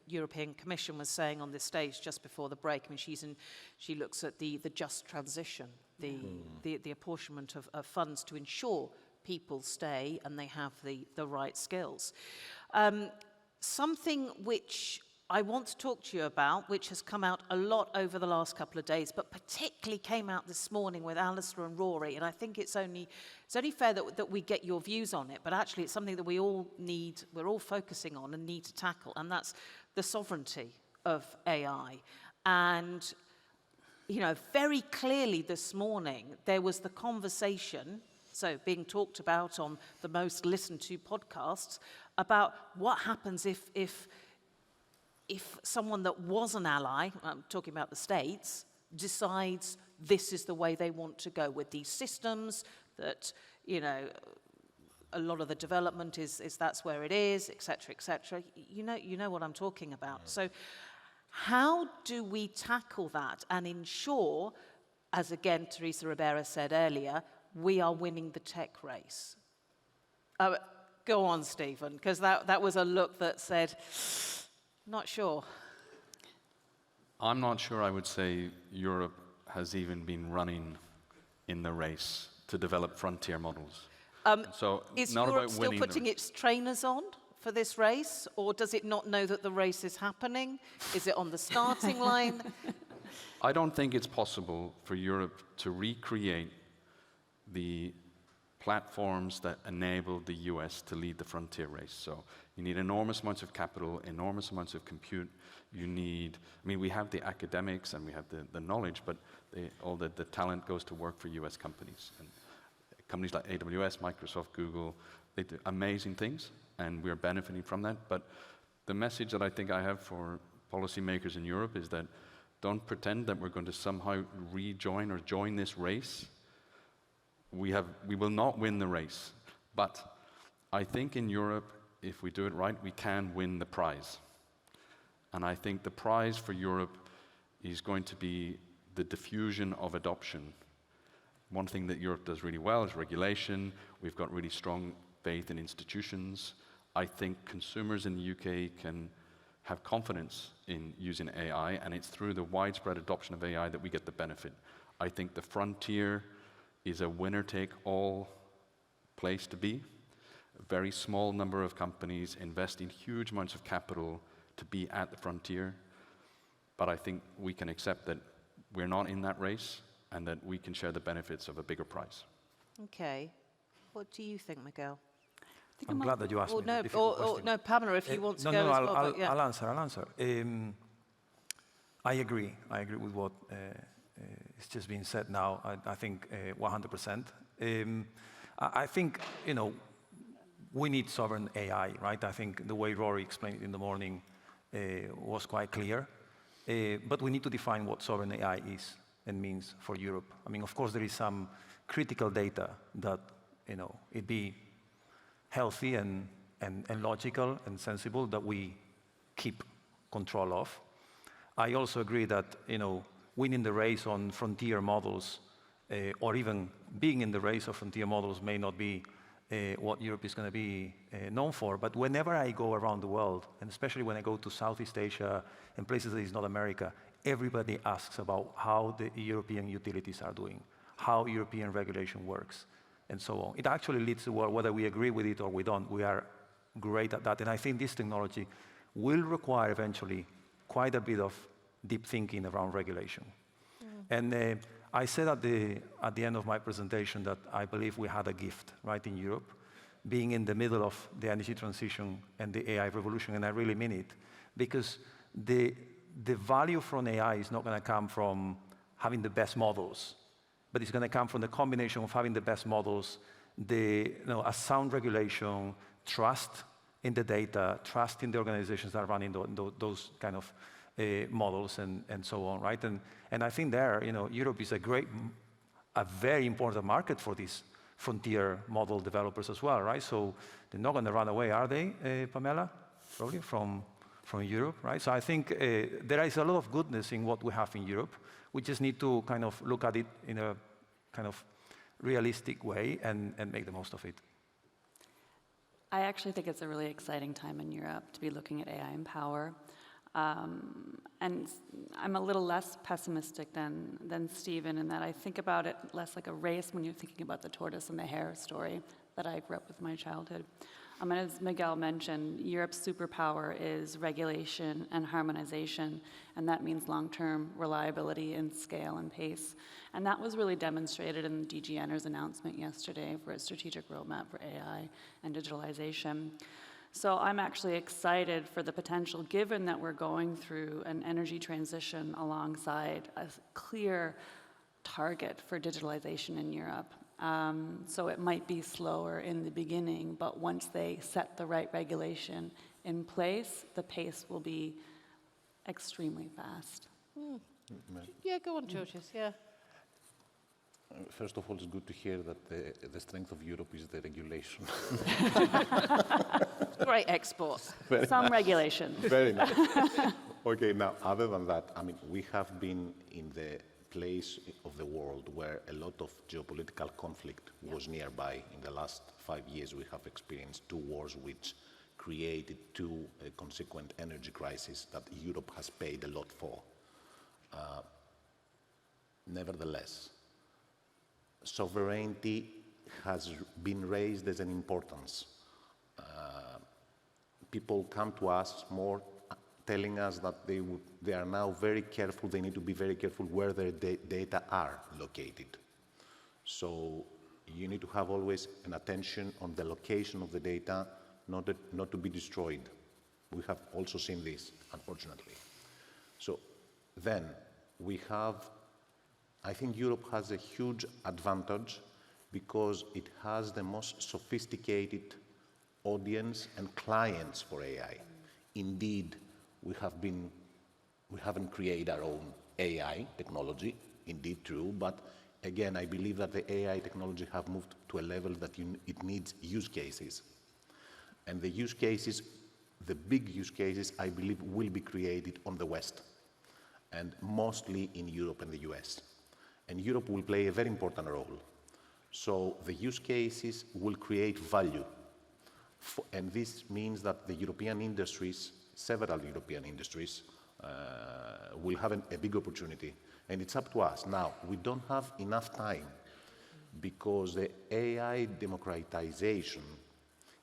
European Commission was saying on this stage just before the break. I mean, she looks at the just transition, the apportionment of funds to ensure people stay and they have the right skills. Something which I want to talk to you about, which has come out a lot over the last couple of days, but particularly came out this morning with Alistair and Rory, and I think it's only fair that we get your views on it, but actually it's something that we're all focusing on and need to tackle, and that's the sovereignty of AI. And, you know, very clearly this morning, there was the conversation, so being talked about on the most listened to podcasts, about what happens if someone that was an ally, I'm talking about the states, decides this is the way they want to go with these systems, that, you know, a lot of the development is that's where it is, et cetera, et cetera. You know what I'm talking about. So how do we tackle that and ensure, as again Teresa Ribera said earlier, we are winning the tech race? Go on, Stephen, because that was a look that said, not sure. I'm not sure I would say Europe has even been running in the race to develop frontier models. So Is not Europe about still winning the putting race. its trainers on for this race, or does it not know that the race is happening? Is it on the starting line? I don't think it's possible for Europe to recreate the platforms that enabled the US to lead the frontier race. So you need enormous amounts of capital, enormous amounts of compute. You need, I mean, we have the academics and we have the knowledge, but all the talent goes to work for US companies. And companies like AWS, Microsoft, Google, they do amazing things, and we're benefiting from that. But the message that I think I have for policymakers in Europe is that don't pretend that we're going to somehow rejoin or join this race. We will not win the race, but I think in Europe, if we do it right, we can win the prize. And I think the prize for Europe is going to be the diffusion of adoption. One thing that Europe does really well is regulation. We've got really strong faith in institutions. I think consumers in the UK can have confidence in using AI, and it's through the widespread adoption of AI that we get the benefit. I think the frontier is a winner-take-all place to be. A very small number of companies investing huge amounts of capital to be at the frontier. But I think we can accept that we're not in that race and that we can share the benefits of a bigger prize. Okay. What do you think, Miguel? I'm glad that you asked me the difficult question. No, Pamela, if you want to go as well. I'll but yeah. answer. I agree with what is just being said now. I think 100%. I think, we need sovereign AI, right? I think the way Rory explained it in the morning was quite clear. But we need to define what sovereign AI is and means for Europe. I mean, of course, there is some critical data that, it be healthy and logical and sensible that we keep control of. I also agree that, winning the race on frontier models or even being in the race of frontier models may not be what Europe is going to be known for. But whenever I go around the world, and especially when I go to Southeast Asia and places that is not America, everybody asks about how the European utilities are doing, how European regulation works, and so on. It actually leads the world, whether we agree with it or we don't, we are great at that. And I think this technology will require eventually quite a bit of deep thinking around regulation. And I said at the end of my presentation that I believe we had a gift, right, in Europe, being in the middle of the energy transition and the AI revolution, and I really mean it, because the value from AI is not going to come from having the best models, but it's going to come from the combination of having the best models, a sound regulation, trust in the data, trust in the organizations that are running those kind of models and so on, right? And I think there, Europe is a very important market for these frontier model developers as well, right? So they're not going to run away, are they, Pamela? Probably from Europe, right? So I think there is a lot of goodness in what we have in Europe. We just need to kind of look at it in a kind of realistic way and make the most of it. I actually think it's a really exciting time in Europe to be looking at AI and power. And I'm a little less pessimistic than Stephen in that I think about it less like a race when you're thinking about the tortoise and the hare story that I grew up with in my childhood. And as Miguel mentioned, Europe's superpower is regulation and harmonization, and that means long-term reliability and scale and pace. And that was really demonstrated in DG ENER's announcement yesterday for a strategic roadmap for AI and digitalization. So I'm actually excited for the potential, given that we're going through an energy transition alongside a clear target for digitalization in Europe. So it might be slower in the beginning, but once they set the right regulation in place, the pace will be extremely fast. Yeah, go on, Georgios, yeah. First of all, it's good to hear that the strength of Europe is the regulation. Great export. Some regulation. Very nice. Okay, now, other than that, I mean, we have been in the place of the world where a lot of geopolitical conflict was nearby. In the last 5 years, we have experienced 2 wars which created 2 consequent energy crises that Europe has paid a lot for. Nevertheless, sovereignty has been raised as an importance. People come to us more telling us that they are now very careful, they need to be very careful where their data are located. So you need to have always an attention on the location of the data, not to be destroyed. We have also seen this, unfortunately. So then we have, I think Europe has a huge advantage because it has the most sophisticated audience and clients for AI. Indeed, we haven't created our own AI technology, indeed true, but again, I believe that the AI technology have moved to a level that it needs use cases. And the use cases, the big use cases, I believe will be created on the West, and mostly in Europe and the US. And Europe will play a very important role. So the use cases will create value. And this means that the European industries, several European industries, will have a big opportunity. And it's up to us. Now, we don't have enough time because the AI democratization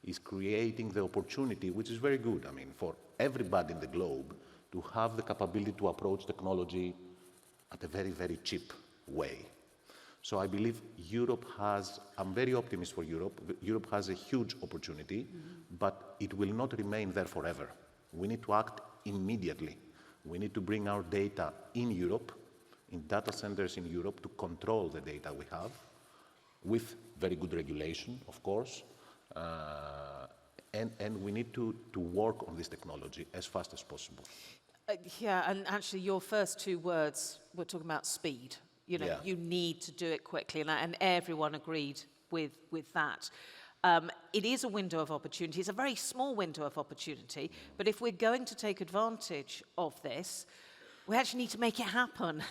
is creating the opportunity, which is very good, I mean, for everybody in the globe to have the capability to approach technology at a very, very cheap way. So I believe Europe has, I'm very optimistic for Europe. Europe has a huge opportunity, but it will not remain there forever. We need to act immediately. We need to bring our data in Europe, in data centers in Europe, to control the data we have, with very good regulation, of course, and we need to work on this technology as fast as possible. Yeah, and actually your first two words were talking about speed. You know, you need to do it quickly, and everyone agreed with that. It is a window of opportunity. It's a very small window of opportunity, but if we're going to take advantage of this, we actually need to make it happen.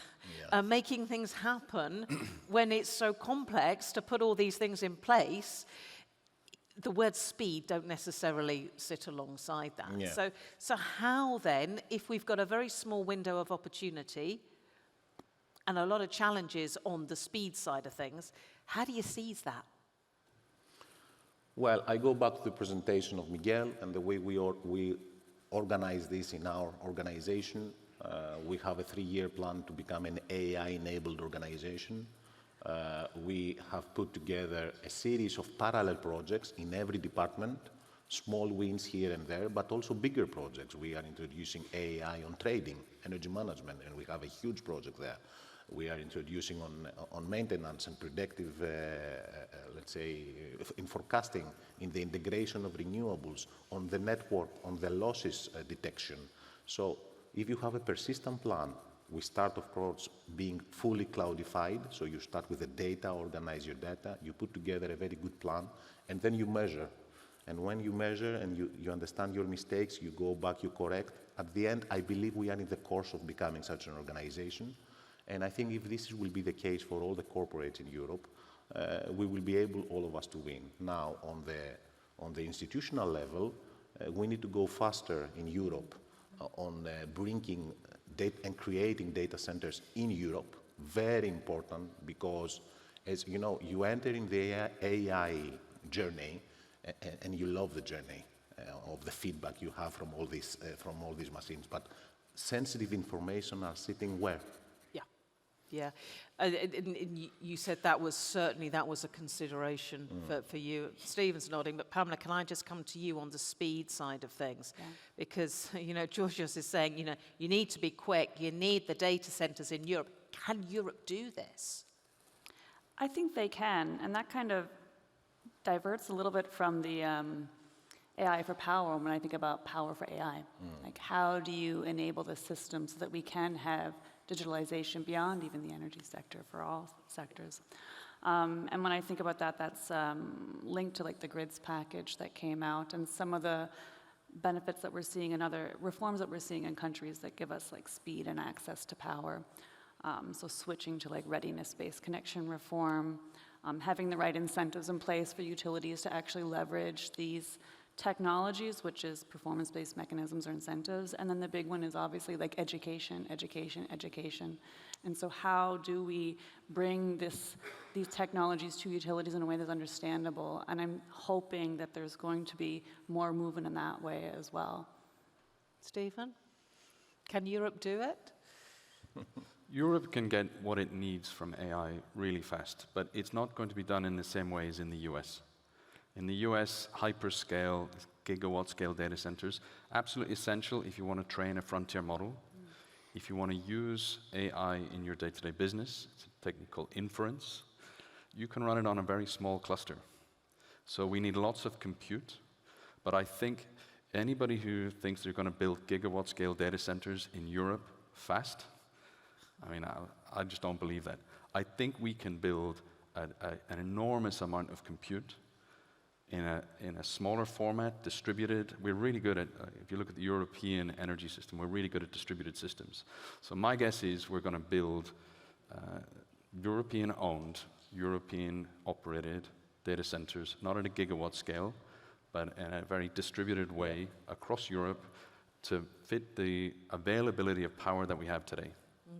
Making things happen when it's so complex to put all these things in place, the word speed don't necessarily sit alongside that. So how then, if we've got a very small window of opportunity and a lot of challenges on the speed side of things, how do you seize that? Well, I go back to the presentation of Miguel and the way we organize this in our organization. We have a 3-year plan to become an AI-enabled organization. We have put together a series of parallel projects in every department, small wins here and there, but also bigger projects. We are introducing AI on trading, energy management, and we have a huge project there. We are introducing on maintenance and predictive, let's say, in forecasting, in the integration of renewables, on the network, on the losses detection. So if you have a persistent plan, we start, of course, being fully cloudified. So you start with the data, organize your data, you put together a very good plan, and then you measure. And when you measure and you understand your mistakes, you go back, you correct. At the end, I believe we are in the course of becoming such an organization. And I think if this will be the case for all the corporates in Europe, we will be able, all of us, to win. Now, on the institutional level, we need to go faster in Europe on bringing data and creating data centers in Europe. Very important, because, as you know, you enter in the AI journey, and you love the journey of the feedback you have from all these machines. But sensitive information are sitting where? Yeah, and you said that was a consideration for you. Stephen's nodding, but Pamela, can I just come to you on the speed side of things? Yeah. Because, you know, Georgios is saying, you know, you need to be quick, you need the data centers in Europe. Can Europe do this? I think they can, and that kind of diverts a little bit from the AI for power when I think about power for AI. Like, how do you enable the system so that we can have digitalization beyond even the energy sector for all sectors? And when I think about that, that's linked to like the grids package that came out and some of the benefits that we're seeing in other reforms that we're seeing in countries that give us like speed and access to power. So switching to like readiness-based connection reform, having the right incentives in place for utilities to actually leverage these technologies, which is performance-based mechanisms or incentives, and then the big one is obviously like education, education, education. And so how do we bring these technologies to utilities in a way that's understandable? And I'm hoping that there's going to be more movement in that way as well. Stephen, can Europe do it? Europe can get what it needs from AI really fast, but it's not going to be done in the same way as in the US. In the US, hyperscale, gigawatt-scale data centers, absolutely essential if you want to train a frontier model. If you want to use AI in your day-to-day business, it's a technique called inference, you can run it on a very small cluster. So we need lots of compute, but I think anybody who thinks they're going to build gigawatt-scale data centers in Europe fast, I mean, I just don't believe that. I think we can build an enormous amount of compute in a smaller format, distributed. We're really good at, if you look at the European energy system, we're really good at distributed systems. So my guess is we're going to build European-owned, European-operated data centers, not at a gigawatt scale, but in a very distributed way across Europe to fit the availability of power that we have today.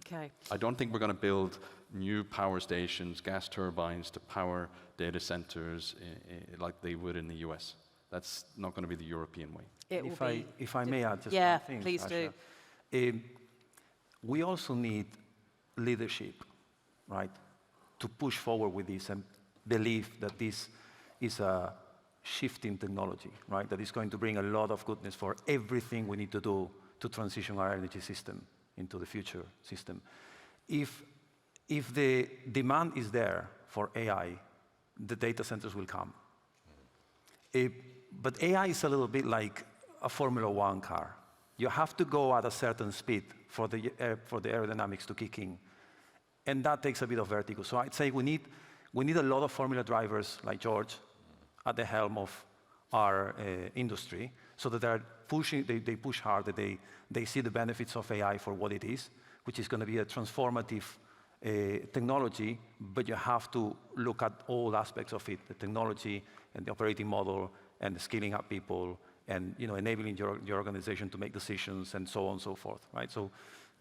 Okay. I don't think we're going to build new power stations, gas turbines to power data centers like they would in the US. That's not going to be the European way. If I may add just yeah, one thing, please Sasha. do. We also need leadership, right, to push forward with this and believe that this is a shifting technology, right, that is going to bring a lot of goodness for everything we need to do to transition our energy system into the future system. If the demand is there for AI, the data centers will come. But AI is a little bit like a Formula One car. You have to go at a certain speed for the aerodynamics to kick in. And that takes a bit of vertigo. So I'd say we need a lot of Formula drivers like George at the helm of our industry, so that they push hard, that they see the benefits of AI for what it is, which is going to be a transformative technology, but you have to look at all aspects of it, the technology and the operating model and the skilling up people and enabling your organization to make decisions and so on and so forth, right? So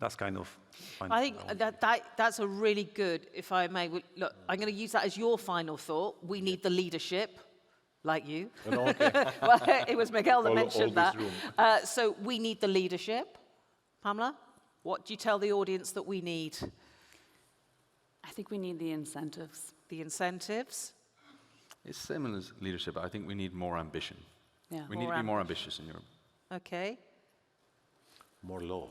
that's kind of... I think that's a really good, if I may, look, I'm going to use that as your final thought. We need the leadership, like you. No, okay. Well, it was Miguel that mentioned this that. So we need the leadership. Pamela, what do you tell the audience that we need? I think we need the incentives. The incentives? It's similar as leadership. I think we need more ambition. Yeah. We need to be more ambitious in Europe. Okay. More love.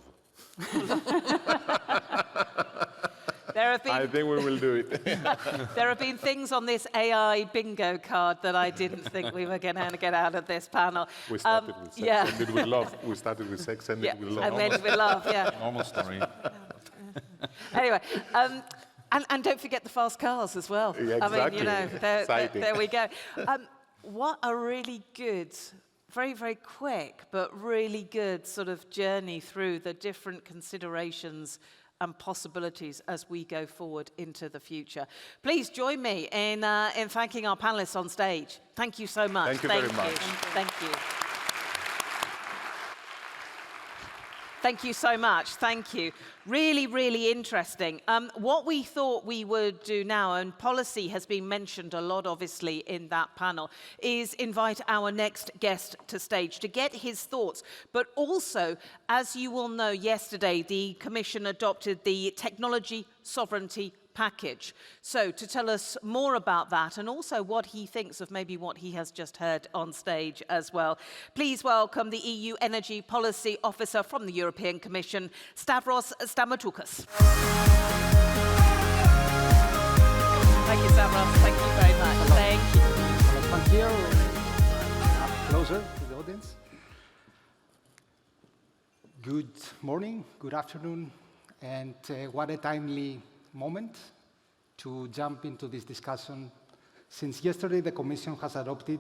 I think we will do it. There have been things on this AI bingo card that I didn't think we were going to get out of this panel. We started with sex, ended with love. We started with sex, ended with love. And ended with love, yeah. Normal story. Anyway, and don't forget the fast cars as well. Yeah, exactly. I mean, there we go. What a really good, very, very quick, but really good sort of journey through the different considerations and possibilities as we go forward into the future. Please join me in thanking our panelists on stage. Thank you so much. Thank you very much. Thank you. Thank you so much. Thank you. Really, really interesting. What we thought we would do now, and policy has been mentioned a lot, obviously, in that panel, is invite our next guest to stage to get his thoughts. But also, as you will know, yesterday, the Commission adopted the Technology Sovereignty Package. So to tell us more about that and also what he thinks of maybe what he has just heard on stage as well, please welcome the EU Energy Policy Officer from the European Commission, Stavros Stamatoukos. Thank you, Stavros. Thank you very much. Thank you. From here, closer to the audience. Good morning, good afternoon, and what a timely moment to jump into this discussion. Since yesterday, the Commission has adopted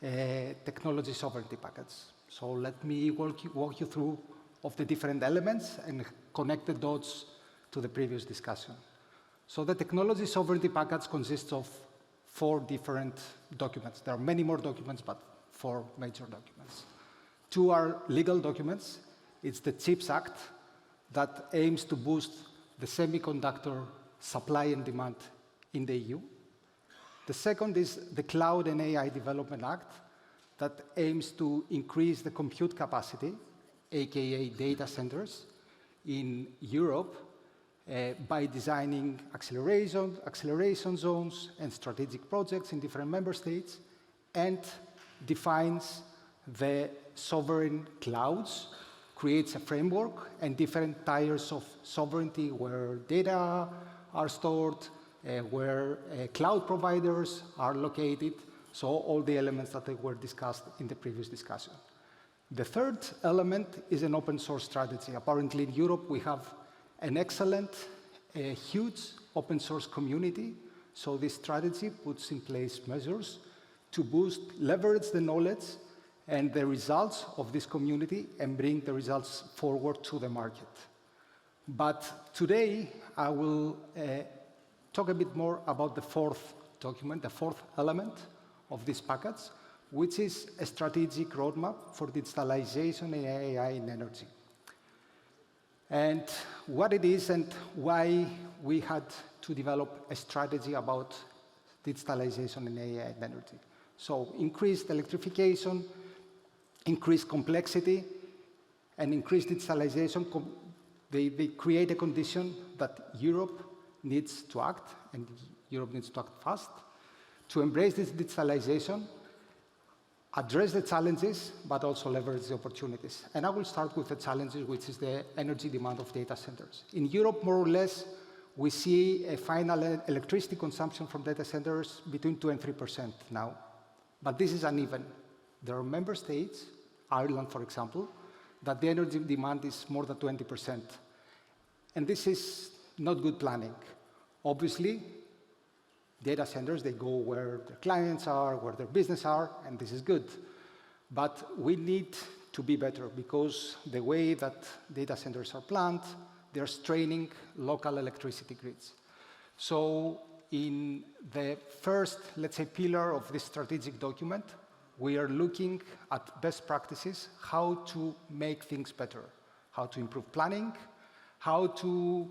a technology sovereignty package. So let me walk you through of the different elements and connect the dots to the previous discussion. So the technology sovereignty package consists of 4 different documents. There are many more documents, but four major documents. Two are legal documents. It's the CHIPS Act that aims to boost the semiconductor supply and demand in the EU. The second is the Cloud and AI Development Act that aims to increase the compute capacity, aka data centers, in Europe by designing acceleration zones and strategic projects in different member states, and defines the sovereign clouds, creates a framework and different tiers of sovereignty where data are stored, where cloud providers are located, so all the elements that were discussed in the previous discussion. The third element is an open source strategy. Apparently in Europe we have an excellent, huge open source community, so this strategy puts in place measures to leverage the knowledge and the results of this community and bring the results forward to the market. But today, I will talk a bit more about the fourth document, the fourth element of this package, which is a strategic roadmap for digitalization and AI in energy. And what it is and why we had to develop a strategy about digitalization and AI in energy. So increased electrification, increased complexity, and increased digitalization, they create a condition that Europe needs to act, and Europe needs to act fast, to embrace this digitalization, address the challenges, but also leverage the opportunities. And I will start with the challenges, which is the energy demand of data centers. In Europe, more or less, we see a final electricity consumption from data centers between 2% and 3% now. But this is uneven. There are member states, Ireland, for example, that the energy demand is more than 20%. And this is not good planning. Obviously, data centers, they go where their clients are, where their business are, and this is good. But we need to be better because the way that data centers are planned, they're straining local electricity grids. So in the first, let's say, pillar of this strategic document, we are looking at best practices, how to make things better, how to improve planning, how to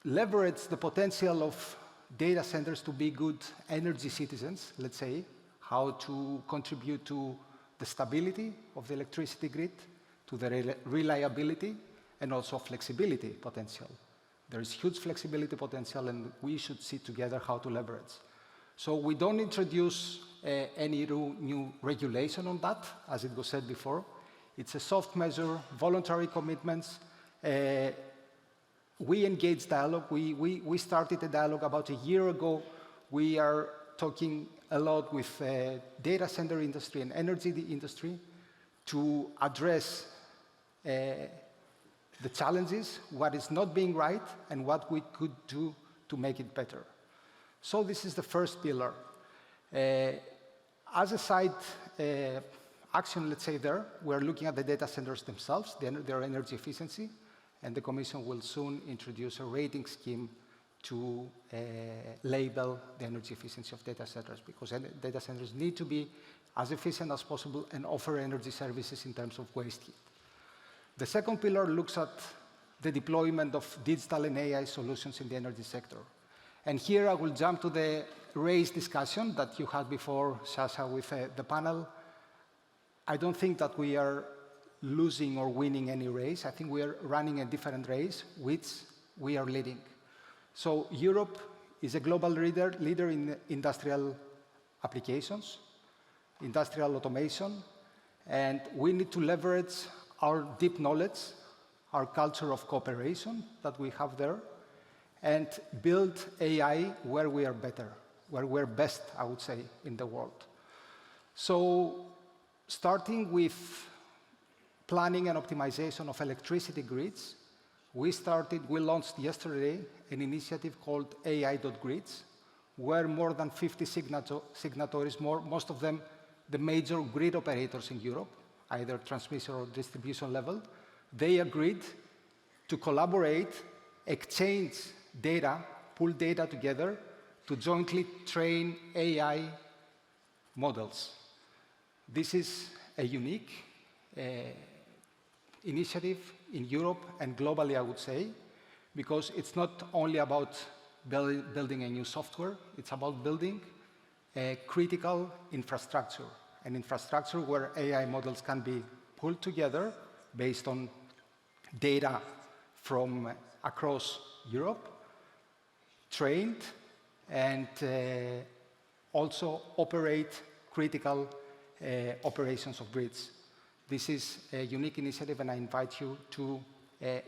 leverage the potential of data centers to be good energy citizens, let's say, how to contribute to the stability of the electricity grid, to the reliability, and also flexibility potential. There is huge flexibility potential, and we should see together how to leverage. So we don't introduce any new regulation on that, as it was said before. It's a soft measure, voluntary commitments. We engage dialogue. We started a dialogue about a year ago. We are talking a lot with data center industry and energy industry to address the challenges, what is not being right, and what we could do to make it better. So this is the first pillar. As a side action, let's say we're looking at the data centers themselves, their energy efficiency, and the Commission will soon introduce a rating scheme to label the energy efficiency of data centers, because data centers need to be as efficient as possible and offer energy services in terms of waste heat. The second pillar looks at the deployment of digital and AI solutions in the energy sector. And here I will jump to the race discussion that you had before, Sasha, with the panel. I don't think that we are losing or winning any race. I think we are running a different race, which we are leading. So Europe is a global leader in industrial applications, industrial automation, and we need to leverage our deep knowledge, our culture of cooperation that we have there, and build AI where we are better, where we're best, I would say, in the world. So starting with planning and optimization of electricity grids, we launched yesterday an initiative called AI.grids, where more than 50 signatories, most of them the major grid operators in Europe, either transmission or distribution level, they agreed to collaborate, exchange data, pull data together to jointly train AI models. This is a unique initiative in Europe and globally, I would say, because it's not only about building a new software, it's about building a critical infrastructure, an infrastructure where AI models can be pulled together based on data from across Europe, trained, and also operate critical operations of grids. This is a unique initiative, and I invite you to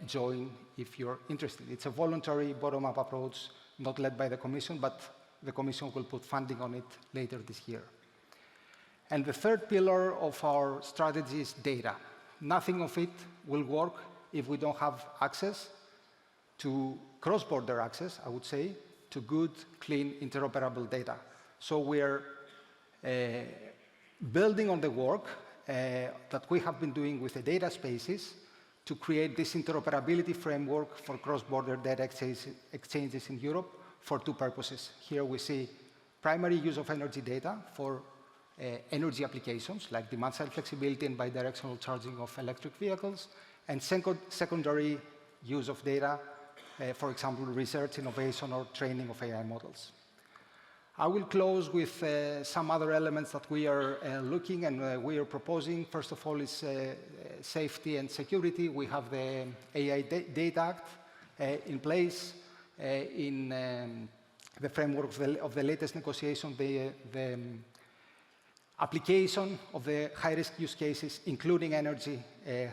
join if you're interested. It's a voluntary bottom-up approach, not led by the Commission, but the Commission will put funding on it later this year. And the third pillar of our strategy is data. Nothing of it will work if we don't have access to cross-border access, I would say, to good, clean, interoperable data. So we're building on the work that we have been doing with the data spaces to create this interoperability framework for cross-border data exchanges in Europe for two purposes. Here we see primary use of energy data for energy applications, like demand-side flexibility and bidirectional charging of electric vehicles, and secondary use of data, for example, research, innovation, or training of AI models. I will close with some other elements that we are looking and we are proposing. First of all is safety and security. We have the AI Data Act in place in the framework of the latest negotiation. The application of the high-risk use cases, including energy,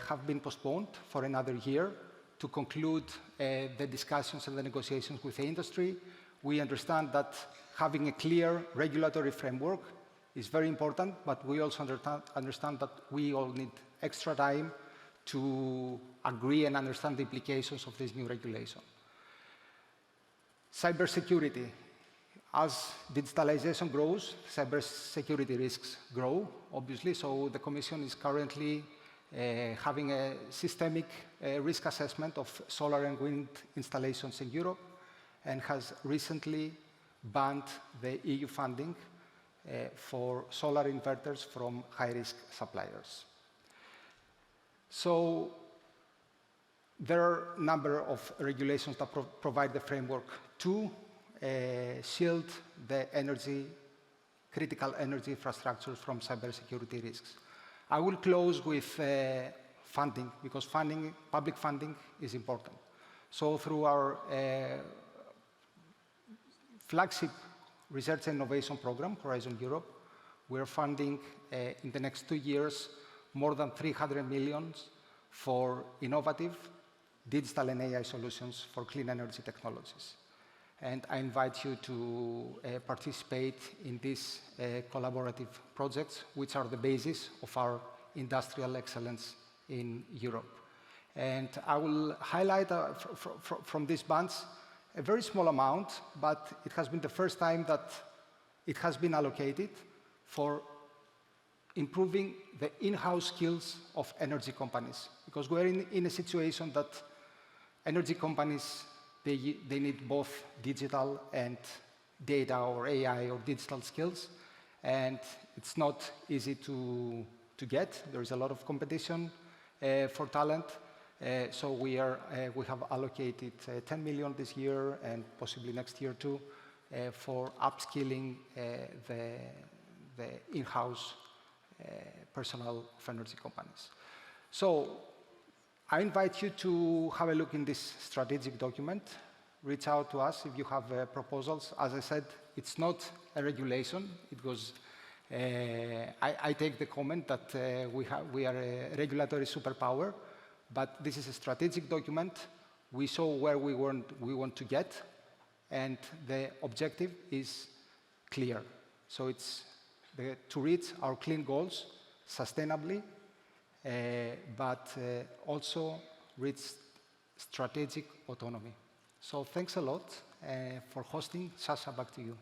have been postponed for another year to conclude the discussions and the negotiations with the industry. We understand that having a clear regulatory framework is very important, but we also understand that we all need extra time to agree and understand the implications of this new regulation. Cybersecurity. As digitalization grows, cybersecurity risks grow, obviously, so the Commission is currently having a systemic risk assessment of solar and wind installations in Europe and has recently banned the EU funding for solar inverters from high-risk suppliers. So there are a number of regulations that provide the framework to shield the critical energy infrastructure from cybersecurity risks. I will close with funding, because public funding is important. So through our flagship research and innovation program, Horizon Europe, we're funding in the next 2 years more than 300 million for innovative digital and AI solutions for clean energy technologies. And I invite you to participate in these collaborative projects, which are the basis of our industrial excellence in Europe. And I will highlight from these funds a very small amount, but it has been the first time that it has been allocated for improving the in-house skills of energy companies. Because we're in a situation that energy companies, they need both digital and data or AI or digital skills, and it's not easy to get. There is a lot of competition for talent. So we have allocated 10 million this year and possibly next year too for upskilling the in-house personnel of energy companies. So I invite you to have a look in this strategic document. Reach out to us if you have proposals. As I said, it's not a regulation. It was. I take the comment that we are a regulatory superpower. But this is a strategic document. We saw where we want to get, and the objective is clear. So it's to reach our clean goals sustainably, but also reach strategic autonomy. So thanks a lot for hosting. Sasha, back to you.